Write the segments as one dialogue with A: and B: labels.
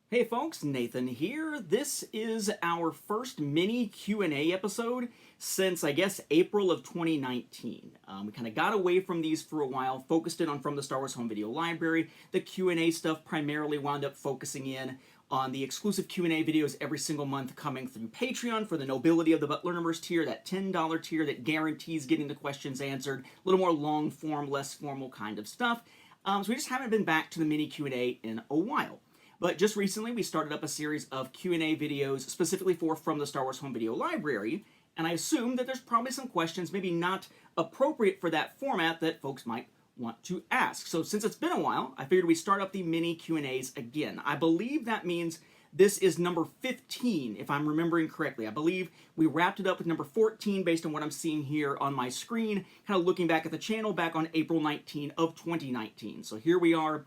A: Hey folks, Nathan here. This is our first mini Q&A episode since, I guess, April of 2019. We kind of got away from these for a while, focused in on From the Star Wars Home Video Library. The Q&A stuff primarily wound up focusing in on the exclusive Q&A videos every single month coming through Patreon for the Nobility of the But Learners tier, that $10 tier that guarantees getting the questions answered, a little more long form, less formal kind of stuff. So we just haven't been back to the mini Q&A in a while. But just recently, we started up a series of Q&A videos specifically for From the Star Wars Home Video Library, and I assume that there's probably some questions maybe not appropriate for that format that folks might want to ask. So since it's been a while, I figured we'd start up the mini Q&As again. I believe that means this is number 15, if I'm remembering correctly. I believe we wrapped it up with number 14 based on what I'm seeing here on my screen, kind of looking back at the channel back on April 19 of 2019. So here we are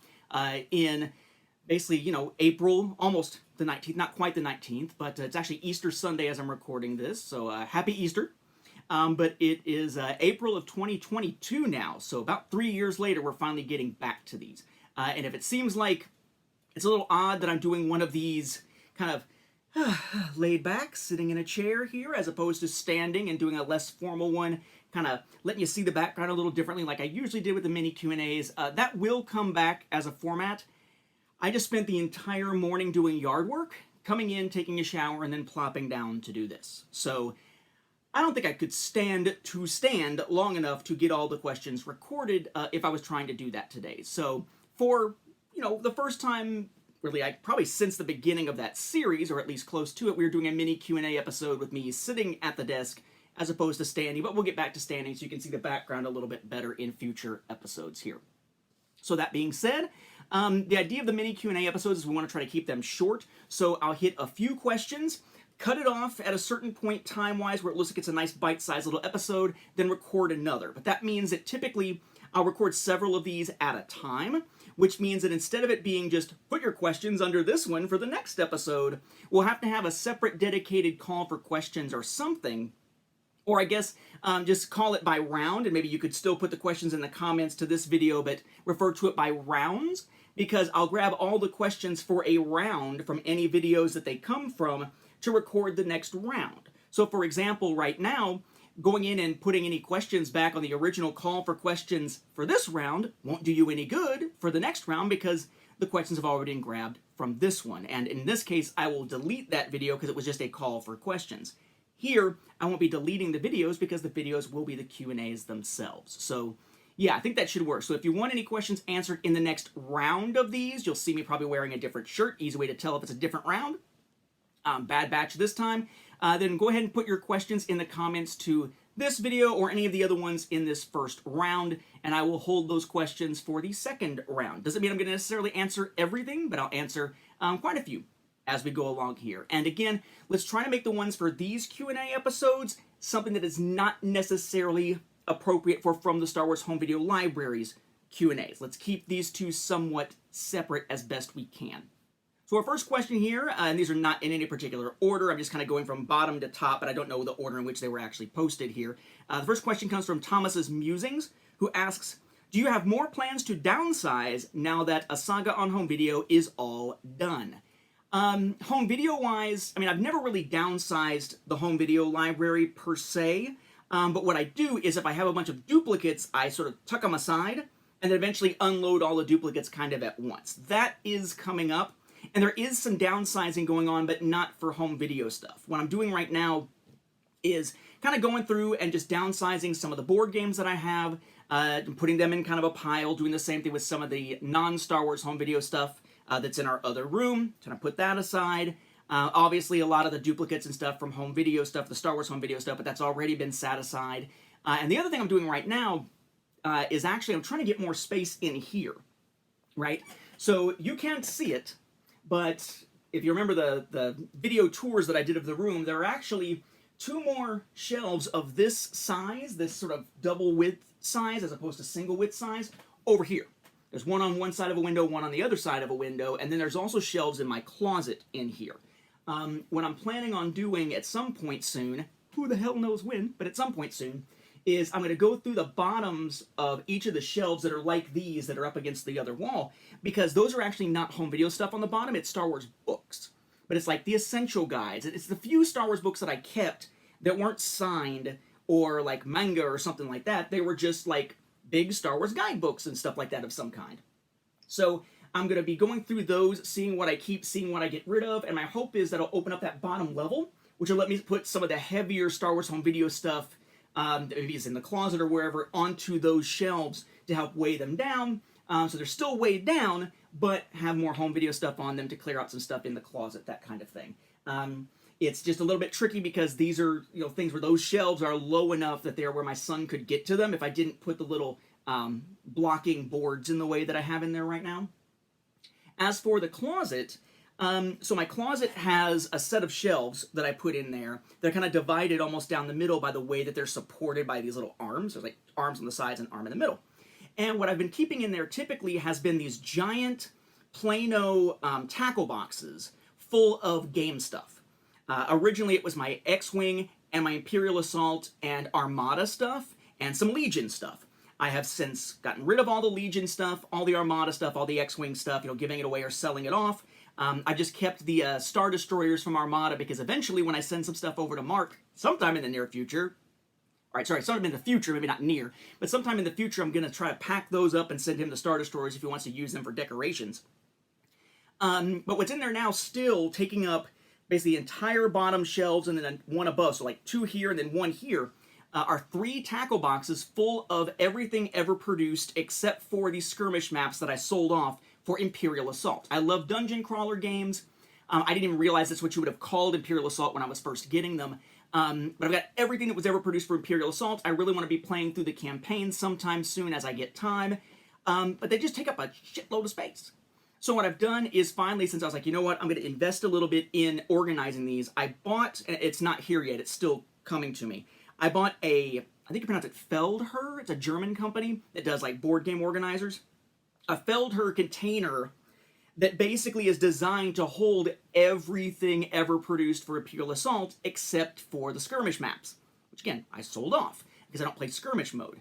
A: in basically, April, almost the 19th, not quite the 19th, but it's actually Easter Sunday as I'm recording this, so happy Easter. But it is April of 2022 now, so about 3 years later, we're finally getting back to these. And if it seems like it's a little odd that I'm doing one of these kind of laid back, sitting in a chair here, as opposed to standing and doing a less formal one, kind of letting you see the background a little differently like I usually did with the mini Q&As, that will come back as a format. I just spent the entire morning doing yard work, coming in, taking a shower, and then plopping down to do this. So I don't think I could stand long enough to get all the questions recorded if I was trying to do that today. So for, the first time, really, probably since the beginning of that series, or at least close to it, we were doing a mini Q&A episode with me sitting at the desk as opposed to standing, but we'll get back to standing so you can see the background a little bit better in future episodes here. So that being said, the idea of the mini Q&A episodes is we want to try to keep them short, so I'll hit a few questions, cut it off at a certain point time-wise where it looks like it's a nice bite-sized little episode, then record another. But that means that typically I'll record several of these at a time, which means that instead of it being just put your questions under this one for the next episode, we'll have to have a separate dedicated call for questions or something. Or I guess just call it by round, and maybe you could still put the questions in the comments to this video, but refer to it by rounds, because I'll grab all the questions for a round from any videos that they come from to record the next round. So for example, right now, going in and putting any questions back on the original call for questions for this round won't do you any good for the next round because the questions have already been grabbed from this one. And in this case, I will delete that video because it was just a call for questions. Here, I won't be deleting the videos because the videos will be the Q&As themselves. So yeah, I think that should work. So if you want any questions answered in the next round of these, you'll see me probably wearing a different shirt. Easy way to tell if it's a different round. Bad Batch this time. Then go ahead and put your questions in the comments to this video or any of the other ones in this first round, and I will hold those questions for the second round. Doesn't mean I'm going to necessarily answer everything, but I'll answer quite a few as we go along here. And again, let's try to make the ones for these Q&A episodes something that is not necessarily appropriate for From the Star Wars Home Video Library's Q&As. Let's keep these two somewhat separate as best we can. So our first question here, and these are not in any particular order, I'm just kind of going from bottom to top, but I don't know the order in which they were actually posted here. The first question comes from Thomas's Musings, who asks, do you have more plans to downsize now that a saga on home video is all done? Home video-wise, I've never really downsized the home video library per se, but what I do is if I have a bunch of duplicates, I sort of tuck them aside and then eventually unload all the duplicates kind of at once. That is coming up, and there is some downsizing going on, but not for home video stuff. What I'm doing right now is kind of going through and just downsizing some of the board games that I have, and putting them in kind of a pile, doing the same thing with some of the non-Star Wars home video stuff that's in our other room, trying to put that aside. Obviously, a lot of the duplicates and stuff from home video stuff, the Star Wars home video stuff, but that's already been set aside. And the other thing I'm doing right now is actually I'm trying to get more space in here, right? So you can't see it, but if you remember the video tours that I did of the room, there are actually two more shelves of this size, this sort of double width size as opposed to single width size, over here. There's one on one side of a window, one on the other side of a window, and then there's also shelves in my closet in here. What I'm planning on doing at some point soon, who the hell knows when, but at some point soon, is I'm going to go through the bottoms of each of the shelves that are like these that are up against the other wall, because those are actually not home video stuff on the bottom. It's Star Wars books. But it's like the essential guides. It's the few Star Wars books that I kept that weren't signed or like manga or something like that. They were just like big Star Wars guidebooks and stuff like that of some kind. So I'm going to be going through those, seeing what I keep, seeing what I get rid of, and my hope is that I'll open up that bottom level, which will let me put some of the heavier Star Wars home video stuff, maybe it's in the closet or wherever, onto those shelves to help weigh them down. So they're still weighed down, but have more home video stuff on them to clear out some stuff in the closet, that kind of thing. It's just a little bit tricky because these are things where those shelves are low enough that they're where my son could get to them if I didn't put the little blocking boards in the way that I have in there right now. As for the closet, so my closet has a set of shelves that I put in there. They're kind of divided almost down the middle by the way that they're supported by these little arms. There's like arms on the sides and arm in the middle. And what I've been keeping in there typically has been these giant Plano tackle boxes full of game stuff. Originally it was my X-Wing and my Imperial Assault and Armada stuff and some Legion stuff. I have since gotten rid of all the Legion stuff, all the Armada stuff, all the X-Wing stuff, giving it away or selling it off. I just kept the Star Destroyers from Armada because eventually when I send some stuff over to Mark, sometime in the near future, sometime in the future, maybe not near, but sometime in the future I'm going to try to pack those up and send him the Star Destroyers if he wants to use them for decorations. But what's in there now still taking up basically the entire bottom shelves and then one above, so like two here and then one here, are 3 tackle boxes full of everything ever produced except for these skirmish maps that I sold off for Imperial Assault. I love dungeon crawler games. I didn't even realize that's what you would have called Imperial Assault when I was first getting them. But I've got everything that was ever produced for Imperial Assault. I really want to be playing through the campaign sometime soon as I get time. But they just take up a shitload of space. So what I've done is finally, since I was like, you know what, I'm going to invest a little bit in organizing these, I bought, and it's not here yet, it's still coming to me, I bought I think you pronounce it Feldherr. It's a German company that does like board game organizers. A Feldherr container that basically is designed to hold everything ever produced for Imperial Assault except for the skirmish maps, which again, I sold off because I don't play skirmish mode.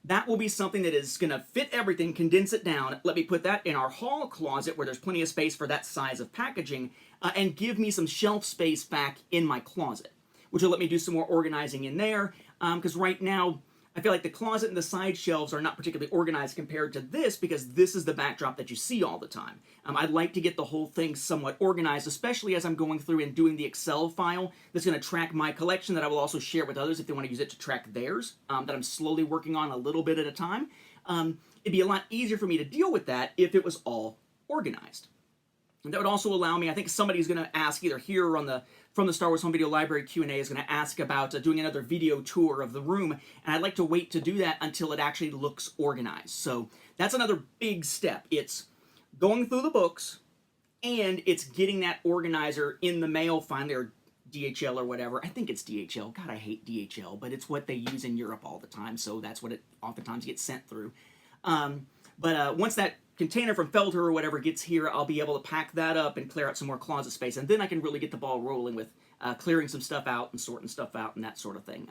A: That will be something that is going to fit everything, condense it down, let me put that in our hall closet where there's plenty of space for that size of packaging, and give me some shelf space back in my closet, which will let me do some more organizing in there, because right now, I feel like the closet and the side shelves are not particularly organized compared to this, because this is the backdrop that you see all the time. I'd like to get the whole thing somewhat organized, especially as I'm going through and doing the Excel file that's going to track my collection that I will also share with others if they want to use it to track theirs, that I'm slowly working on a little bit at a time. It'd be a lot easier for me to deal with that if it was all organized. And that would also allow me, I think somebody's going to ask either here or from the Star Wars Home Video Library Q&A is going to ask about doing another video tour of the room, and I'd like to wait to do that until it actually looks organized. So that's another big step. It's going through the books, and it's getting that organizer in the mail finally, or DHL or whatever. I think it's DHL. God, I hate DHL, but it's what they use in Europe all the time, so that's what it oftentimes gets sent through. But once that container from Feldherr or whatever gets here, I'll be able to pack that up and clear out some more closet space, and then I can really get the ball rolling with clearing some stuff out and sorting stuff out and that sort of thing.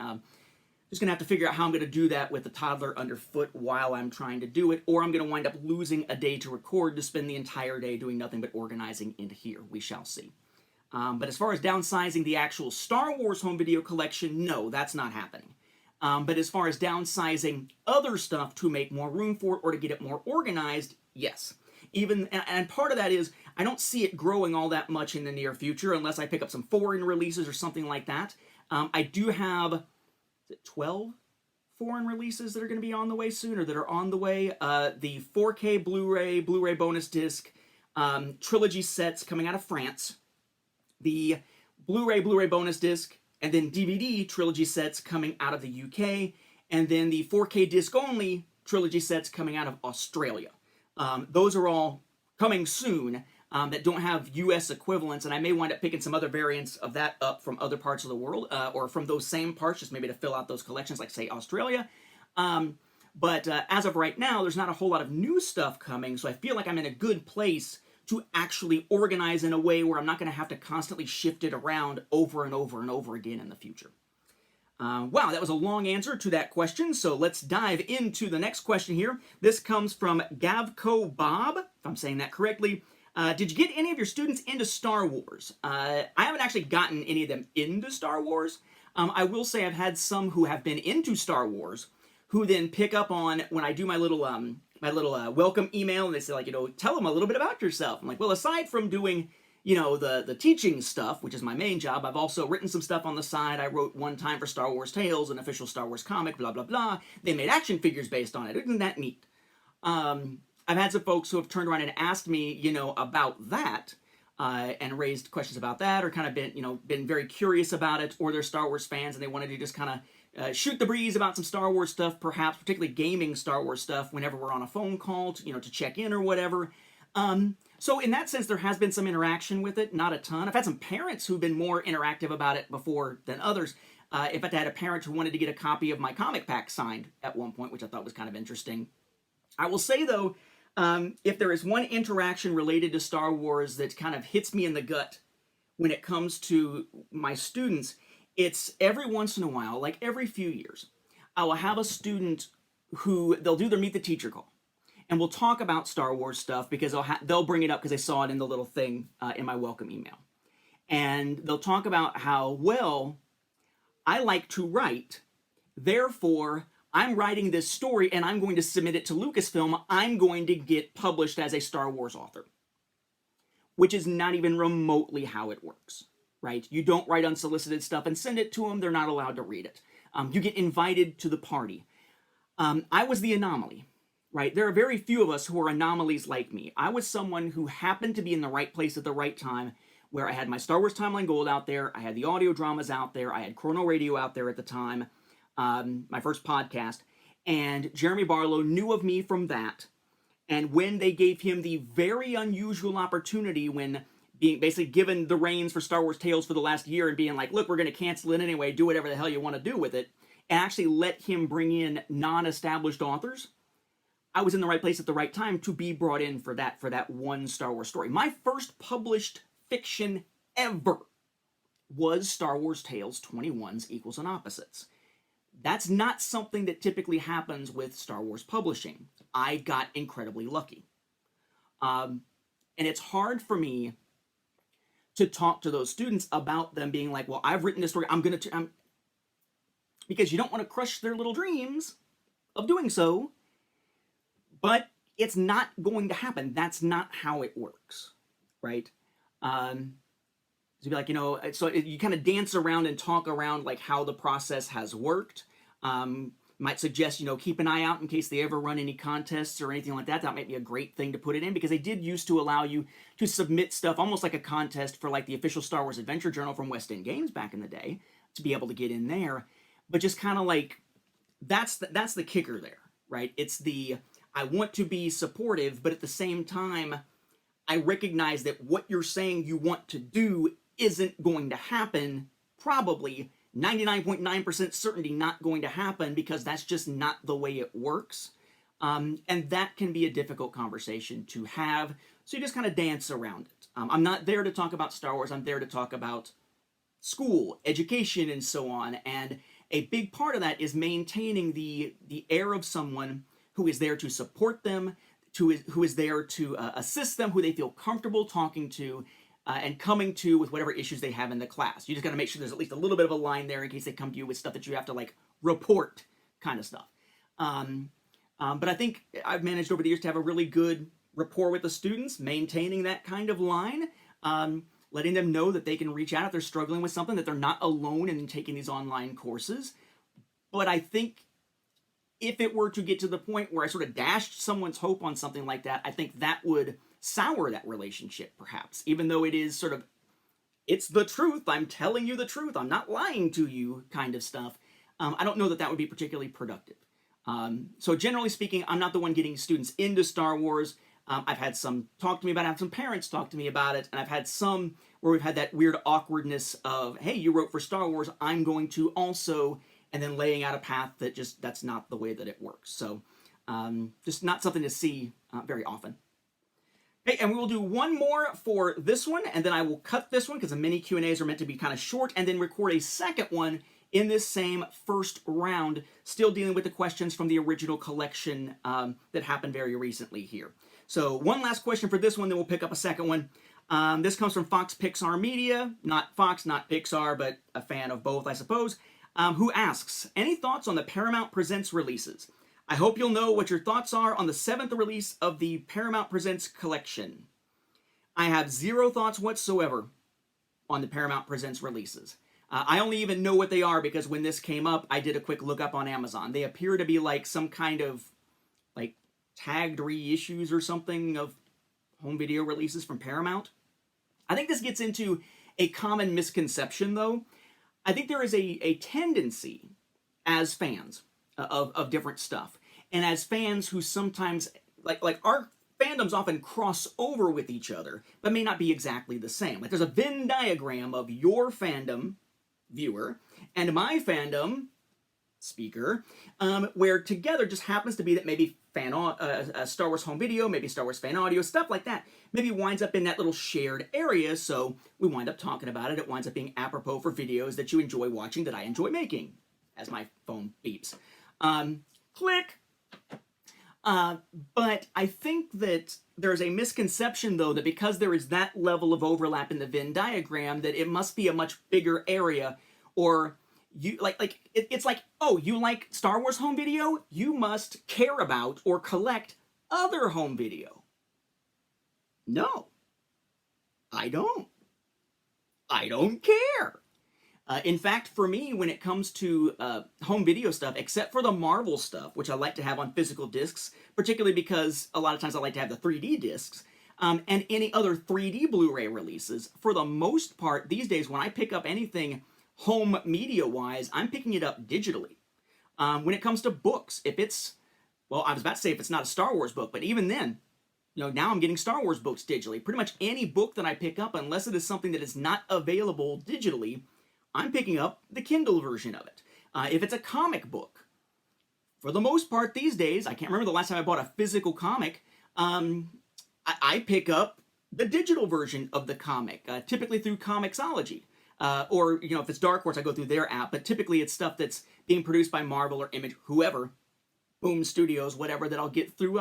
A: Just going to have to figure out how I'm going to do that with the toddler underfoot while I'm trying to do it, or I'm going to wind up losing a day to record to spend the entire day doing nothing but organizing into here. We shall see. But as far as downsizing the actual Star Wars home video collection, no, that's not happening. But as far as downsizing other stuff to make more room for it or to get it more organized, yes. And part of that is I don't see it growing all that much in the near future unless I pick up some foreign releases or something like that. I do have 12 foreign releases that are going to be on the way soon, or that are on the way. The 4K Blu-ray bonus disc, trilogy sets coming out of France, the Blu-ray bonus disc, and then DVD trilogy sets coming out of the UK, and then the 4K disc only trilogy sets coming out of Australia. Those are all coming soon that don't have US equivalents, and I may wind up picking some other variants of that up from other parts of the world, or from those same parts, just maybe to fill out those collections, like, say, Australia. But as of right now, there's not a whole lot of new stuff coming, so I feel like I'm in a good place to actually organize in a way where I'm not going to have to constantly shift it around over and over and over again in the future. Wow, that was a long answer to that question, so let's dive into the next question here. This comes from Gavco Bob, if I'm saying that correctly. Did you get any of your students into Star Wars? I haven't actually gotten any of them into Star Wars. I will say I've had some who have been into Star Wars, who then pick up on when I do my little welcome email, and they say, like, tell them a little bit about yourself. I'm like, well, aside from doing the teaching stuff, which is my main job, I've also written some stuff on the side. I wrote one time for Star Wars Tales, an official Star Wars comic, blah, blah, blah. They made action figures based on it. Isn't that neat? I've had some folks who have turned around and asked me, about that, and raised questions about that, or kind of been very curious about it, or they're Star Wars fans and they wanted to just kind of shoot the breeze about some Star Wars stuff, perhaps, particularly gaming Star Wars stuff, whenever we're on a phone call, to check in or whatever. So in that sense, there has been some interaction with it, not a ton. I've had some parents who've been more interactive about it before than others. In fact, I had a parent who wanted to get a copy of my comic pack signed at one point, which I thought was kind of interesting. I will say, though, if there is one interaction related to Star Wars that kind of hits me in the gut when it comes to my students, it's every once in a while, like every few years, I will have a student who they'll do their Meet the Teacher call. And we'll talk about Star Wars stuff because they'll bring it up because they saw it in the little thing in my welcome email. And they'll talk about how, well, I like to write, therefore I'm writing this story and I'm going to submit it to Lucasfilm. I'm going to get published as a Star Wars author, which is not even remotely how it works, right? You don't write unsolicited stuff and send it to them. They're not allowed to read it. You get invited to the party. I was the anomaly. Right? There are very few of us who are anomalies like me. I was someone who happened to be in the right place at the right time, where I had my Star Wars Timeline Gold out there, I had the audio dramas out there, I had Chrono Radio out there at the time, my first podcast, and Jeremy Barlow knew of me from that. And when they gave him the very unusual opportunity, when being basically given the reins for Star Wars Tales for the last year and being like, look, we're going to cancel it anyway, do whatever the hell you want to do with it, and actually let him bring in non-established authors, I was in the right place at the right time to be brought in for that one Star Wars story. My first published fiction ever was Star Wars Tales 21's Equals and Opposites. That's not something that typically happens with Star Wars publishing. I got incredibly lucky. And it's hard for me to talk to those students about them being like, well, I've written this story, because you don't want to crush their little dreams of doing so. But it's not going to happen. That's not how it works, right? So be like, so you kind of dance around and talk around like how the process has worked. Might suggest, keep an eye out in case they ever run any contests or anything like that. That might be a great thing to put it in, because they did used to allow you to submit stuff almost like a contest for like the official Star Wars Adventure Journal from West End Games back in the day to be able to get in there. But just kind of like, that's the kicker there, right? It's I want to be supportive, but at the same time, I recognize that what you're saying you want to do isn't going to happen, probably 99.9% certainty not going to happen, because that's just not the way it works. And that can be a difficult conversation to have, so you just kind of dance around it. I'm not there to talk about Star Wars, I'm there to talk about school, education, and so on, and a big part of that is maintaining the air of someone who is there to support them, who is there to assist them, who they feel comfortable talking to and coming to with whatever issues they have in the class. You just got to make sure there's at least a little bit of a line there in case they come to you with stuff that you have to like report kind of stuff. But I think I've managed over the years to have a really good rapport with the students, maintaining that kind of line, letting them know that they can reach out if they're struggling with something, that they're not alone in taking these online courses. But I think if it were to get to the point where I sort of dashed someone's hope on something like that, I think that would sour that relationship, perhaps, even though it is sort of, it's the truth, I'm telling you the truth, I'm not lying to you kind of stuff. I don't know that that would be particularly productive. So generally speaking, I'm not the one getting students into Star Wars. I've had some talk to me about it, I've had some parents talk to me about it, and I've had some where we've had that weird awkwardness of, hey, you wrote for Star Wars, I'm going to also, and then laying out a path that that's not the way that it works. So just not something to see very often. Okay, and we will do one more for this one, and then I will cut this one because the mini Q&As are meant to be kind of short, and then record a second one in this same first round, still dealing with the questions from the original collection that happened very recently here. So one last question for this one, then we'll pick up a second one. This comes from Fox Pixar Media, not Fox, not Pixar, but a fan of both, I suppose, who asks, any thoughts on the Paramount Presents releases? I hope you'll know what your thoughts are on the 7th release of the Paramount Presents collection. I have zero thoughts whatsoever on the Paramount Presents releases. I only even know what they are because when this came up, I did a quick look up on Amazon. They appear to be like some kind of like tagged reissues or something of home video releases from Paramount. I think this gets into a common misconception, though. I think there is a tendency as fans of different stuff, and as fans who sometimes, like our fandoms often cross over with each other, but may not be exactly the same. Like there's a Venn diagram of your fandom, viewer, and my fandom, speaker, where together just happens to be that maybe Star Wars home video, maybe Star Wars fan audio, stuff like that, maybe winds up in that little shared area, so we wind up talking about it. It winds up being apropos for videos that you enjoy watching that I enjoy making, as my phone beeps. Click! But I think that there's a misconception, though, that because there is that level of overlap in the Venn diagram, that it must be a much bigger area, or it's like, oh, you like Star Wars home video? You must care about or collect other home video. No, I don't. I don't care. In fact, for me, when it comes to home video stuff, except for the Marvel stuff, which I like to have on physical discs, particularly because a lot of times I like to have the 3D discs, and any other 3D Blu-ray releases, for the most part, these days, when I pick up anything home media-wise, I'm picking it up digitally. When it comes to books, if it's, well, I was about to say if it's not a Star Wars book, but even then, you know, now I'm getting Star Wars books digitally. Pretty much any book that I pick up, unless it is something that is not available digitally, I'm picking up the Kindle version of it. If it's a comic book, for the most part these days, I can't remember the last time I bought a physical comic, I pick up the digital version of the comic, typically through Comixology. Or, you know, if it's Dark Horse, I go through their app, but typically it's stuff that's being produced by Marvel or Image, whoever, Boom Studios, whatever, that I'll get through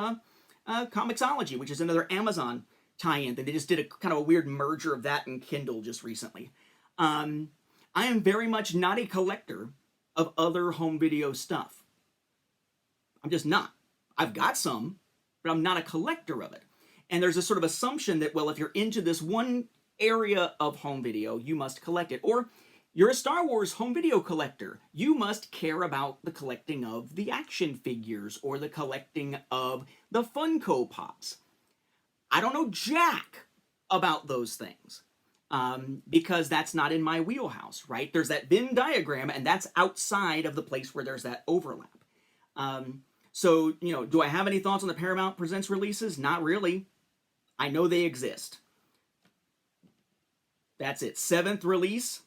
A: Comixology, which is another Amazon tie-in. They just did a kind of a weird merger of that and Kindle just recently. I am very much not a collector of other home video stuff. I'm just not. I've got some, but I'm not a collector of it. And there's a sort of assumption that, well, if you're into this one area of home video, you must collect it. Or you're a Star Wars home video collector. You must care about the collecting of the action figures or the collecting of the Funko Pops. I don't know jack about those things. Because that's not in my wheelhouse, right? There's that Venn diagram, and that's outside of the place where there's that overlap. So, you know, do I have any thoughts on the Paramount Presents releases? Not really. I know they exist. That's it. 7th release.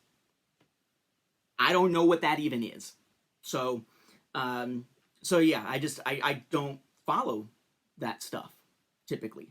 A: I don't know what that even is. So yeah, I don't follow that stuff, typically.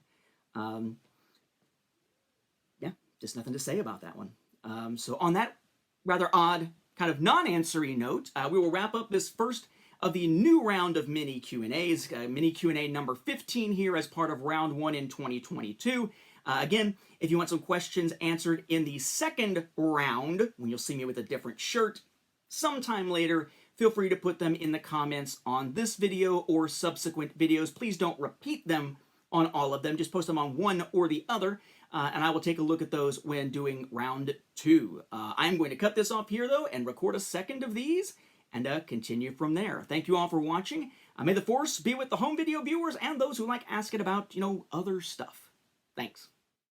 A: Just nothing to say about that one. So on that rather odd kind of non-answering note, we will wrap up this first of the new round of mini Q&As, mini Q&A number 15 here as part of round 1 in 2022. Again, if you want some questions answered in the second round, when you'll see me with a different shirt sometime later, feel free to put them in the comments on this video or subsequent videos. Please don't repeat them on all of them. Just post them on one or the other. And I will take a look at those when doing round 2. I'm going to cut this off here, though, and record a second of these, and continue from there. Thank you all for watching. May the Force be with the home video viewers and those who like asking about, you know, other stuff. Thanks.